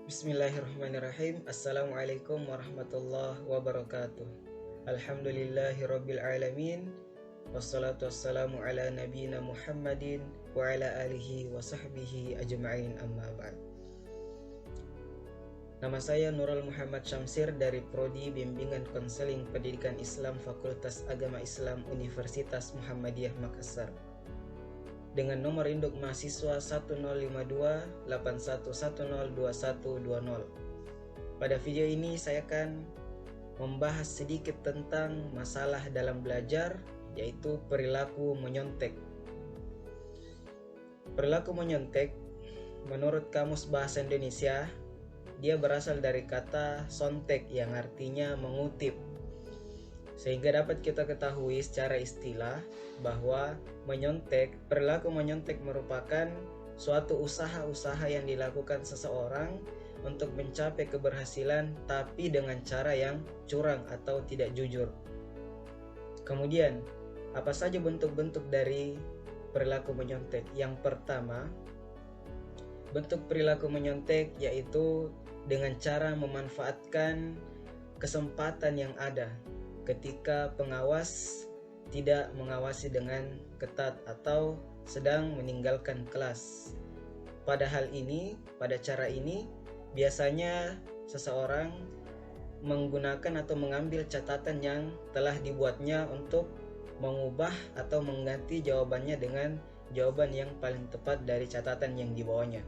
Bismillahirrahmanirrahim. Assalamualaikum warahmatullahi wabarakatuh. Alhamdulillahirabbil alamin. Wassalatu wassalamu ala nabiyyina Muhammadin wa ala alihi wa sahbihi ajma'in, amma ba'd. Nama saya Nurul Muhammad Syamsir dari Prodi Bimbingan Konseling Pendidikan Islam Fakultas Agama Islam Universitas Muhammadiyah Makassar, dengan nomor induk mahasiswa 105281102120. Pada video ini saya akan membahas sedikit tentang masalah dalam belajar, yaitu perilaku menyontek. Perilaku menyontek menurut Kamus Bahasa Indonesia, dia berasal dari kata sontek yang artinya mengutip. Sehingga dapat kita ketahui secara istilah bahwa perilaku menyontek merupakan suatu usaha-usaha yang dilakukan seseorang untuk mencapai keberhasilan tapi dengan cara yang curang atau tidak jujur. Kemudian, apa saja bentuk-bentuk dari perilaku menyontek? Yang pertama, bentuk perilaku menyontek yaitu dengan cara memanfaatkan kesempatan yang ada ketika pengawas tidak mengawasi dengan ketat atau sedang meninggalkan kelas. Pada cara ini, biasanya seseorang menggunakan atau mengambil catatan yang telah dibuatnya untuk mengubah atau mengganti jawabannya dengan jawaban yang paling tepat dari catatan yang dibawanya.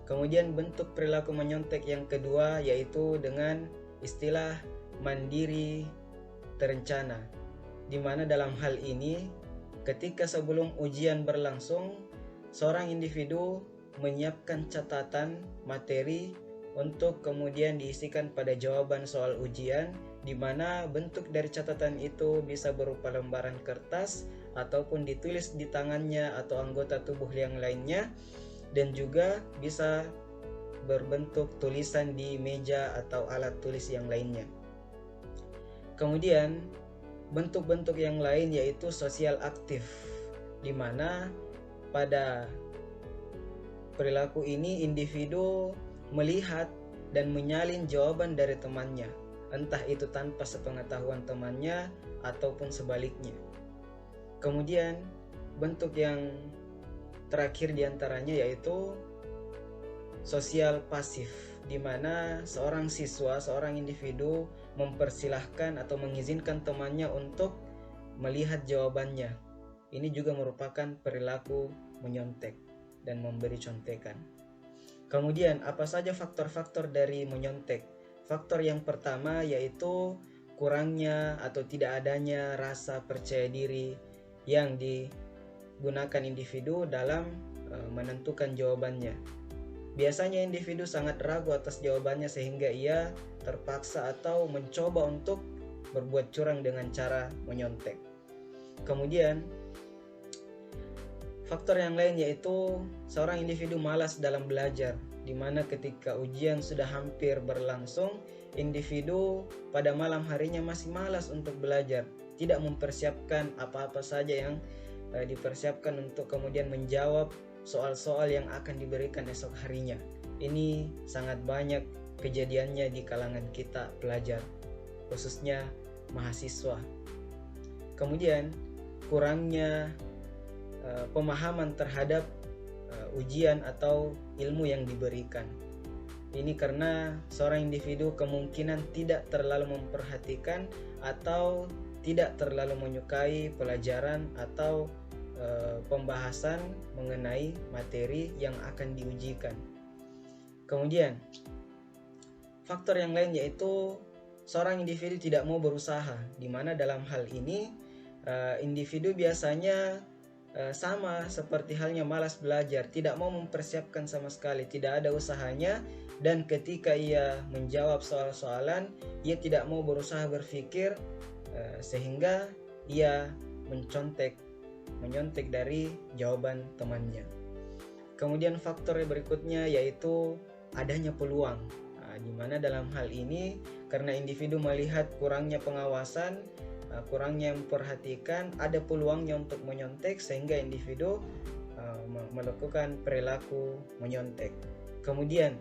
Kemudian bentuk perilaku menyontek yang kedua yaitu dengan istilah mandiri terencana, di mana dalam hal ini ketika sebelum ujian berlangsung, seorang individu menyiapkan catatan materi untuk kemudian diisikan pada jawaban soal ujian, di mana bentuk dari catatan itu bisa berupa lembaran kertas ataupun ditulis di tangannya atau anggota tubuh yang lainnya, dan juga bisa berbentuk tulisan di meja atau alat tulis yang lainnya. Kemudian bentuk-bentuk yang lain yaitu sosial aktif, di mana pada perilaku ini individu melihat dan menyalin jawaban dari temannya, entah itu tanpa sepengetahuan temannya ataupun sebaliknya. Kemudian bentuk yang terakhir diantaranya yaitu sosial pasif, di mana seorang individu mempersilahkan atau mengizinkan temannya untuk melihat jawabannya. Ini juga merupakan perilaku menyontek dan memberi contekan. Kemudian, apa saja faktor-faktor dari menyontek? Faktor yang pertama yaitu kurangnya atau tidak adanya rasa percaya diri yang digunakan individu dalam menentukan jawabannya. Biasanya individu sangat ragu atas jawabannya sehingga ia terpaksa atau mencoba untuk berbuat curang dengan cara menyontek. Kemudian, faktor yang lain yaitu seorang individu malas dalam belajar, di mana ketika ujian sudah hampir berlangsung, individu pada malam harinya masih malas untuk belajar, tidak mempersiapkan apa-apa saja yang dipersiapkan untuk kemudian menjawab soal-soal yang akan diberikan esok harinya. Ini sangat banyak kejadiannya di kalangan kita pelajar, khususnya mahasiswa. Kemudian kurangnya pemahaman terhadap ujian atau ilmu yang diberikan. Ini karena seorang individu kemungkinan tidak terlalu memperhatikan atau tidak terlalu menyukai pelajaran atau pembahasan mengenai materi yang akan diujikan. Kemudian, faktor yang lain yaitu seorang individu tidak mau berusaha, di mana dalam hal ini individu biasanya sama seperti halnya malas belajar, tidak mau mempersiapkan sama sekali, tidak ada usahanya, dan ketika ia menjawab soal-soalan, ia tidak mau berusaha berpikir sehingga ia menyontek dari jawaban temannya. Kemudian faktor berikutnya yaitu adanya peluang, di mana dalam hal ini karena individu melihat kurangnya pengawasan, kurangnya memperhatikan, ada peluangnya untuk menyontek sehingga individu melakukan perilaku menyontek. Kemudian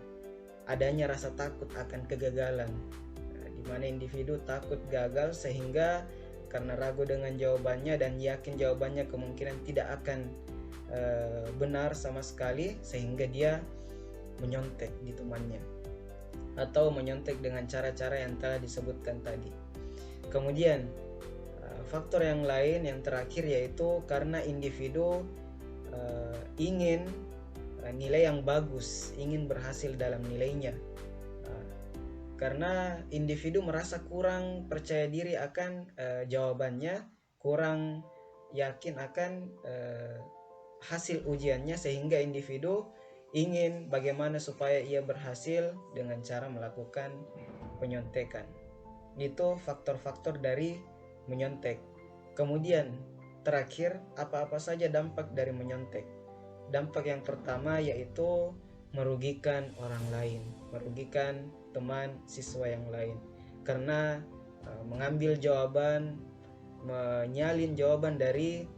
adanya rasa takut akan kegagalan, di mana individu takut gagal sehingga karena ragu dengan jawabannya dan yakin jawabannya kemungkinan tidak akan benar sama sekali, sehingga dia menyontek di temannya atau menyontek dengan cara-cara yang telah disebutkan tadi. Kemudian faktor yang lain yang terakhir yaitu karena individu ingin nilai yang bagus, ingin berhasil dalam nilainya. Karena individu merasa kurang percaya diri akan jawabannya, kurang yakin akan hasil ujiannya, sehingga individu ingin bagaimana supaya ia berhasil dengan cara melakukan penyontekan. Itu faktor-faktor dari menyontek. Kemudian terakhir, apa-apa saja dampak dari menyontek? Dampak yang pertama yaitu merugikan orang lain, merugikan teman siswa yang lain, karena mengambil jawaban, menyalin jawaban dari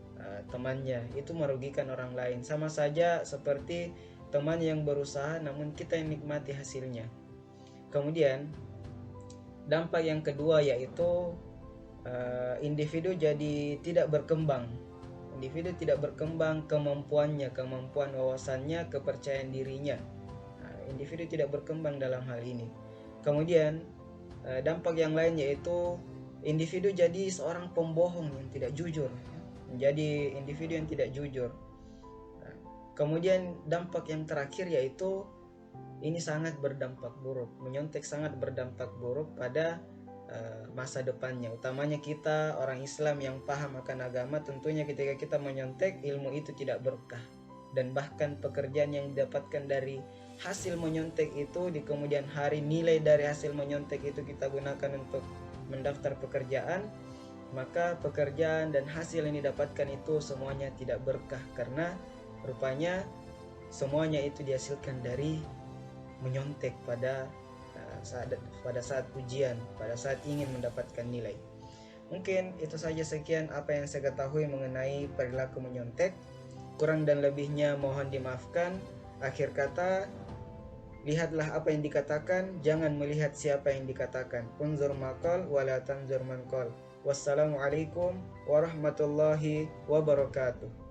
temannya, itu merugikan orang lain. Sama saja seperti teman yang berusaha namun kita yang nikmati hasilnya. Kemudian dampak yang kedua yaitu individu jadi tidak berkembang. Individu tidak berkembang kemampuannya, kemampuan wawasannya, kepercayaan dirinya. Individu tidak berkembang dalam hal ini. Kemudian dampak yang lain yaitu individu jadi seorang pembohong yang tidak jujur, menjadi individu yang tidak jujur. Kemudian dampak yang terakhir yaitu ini sangat berdampak buruk, menyontek sangat berdampak buruk pada masa depannya, utamanya kita orang Islam yang paham akan agama. Tentunya ketika kita menyontek, ilmu itu tidak berkah, dan bahkan pekerjaan yang didapatkan dari hasil menyontek itu di kemudian hari, nilai dari hasil menyontek itu kita gunakan untuk mendaftar pekerjaan, maka pekerjaan dan hasil yang didapatkan itu semuanya tidak berkah, karena rupanya semuanya itu dihasilkan dari menyontek pada saat ujian, pada saat ingin mendapatkan nilai. Mungkin itu saja, sekian apa yang saya ketahui mengenai perilaku menyontek. Kurang dan lebihnya mohon dimaafkan. Akhir kata, lihatlah apa yang dikatakan, jangan melihat siapa yang dikatakan. Unzur maqal wala tanzur man qal. Wassalamualaikum warahmatullahi wabarakatuh.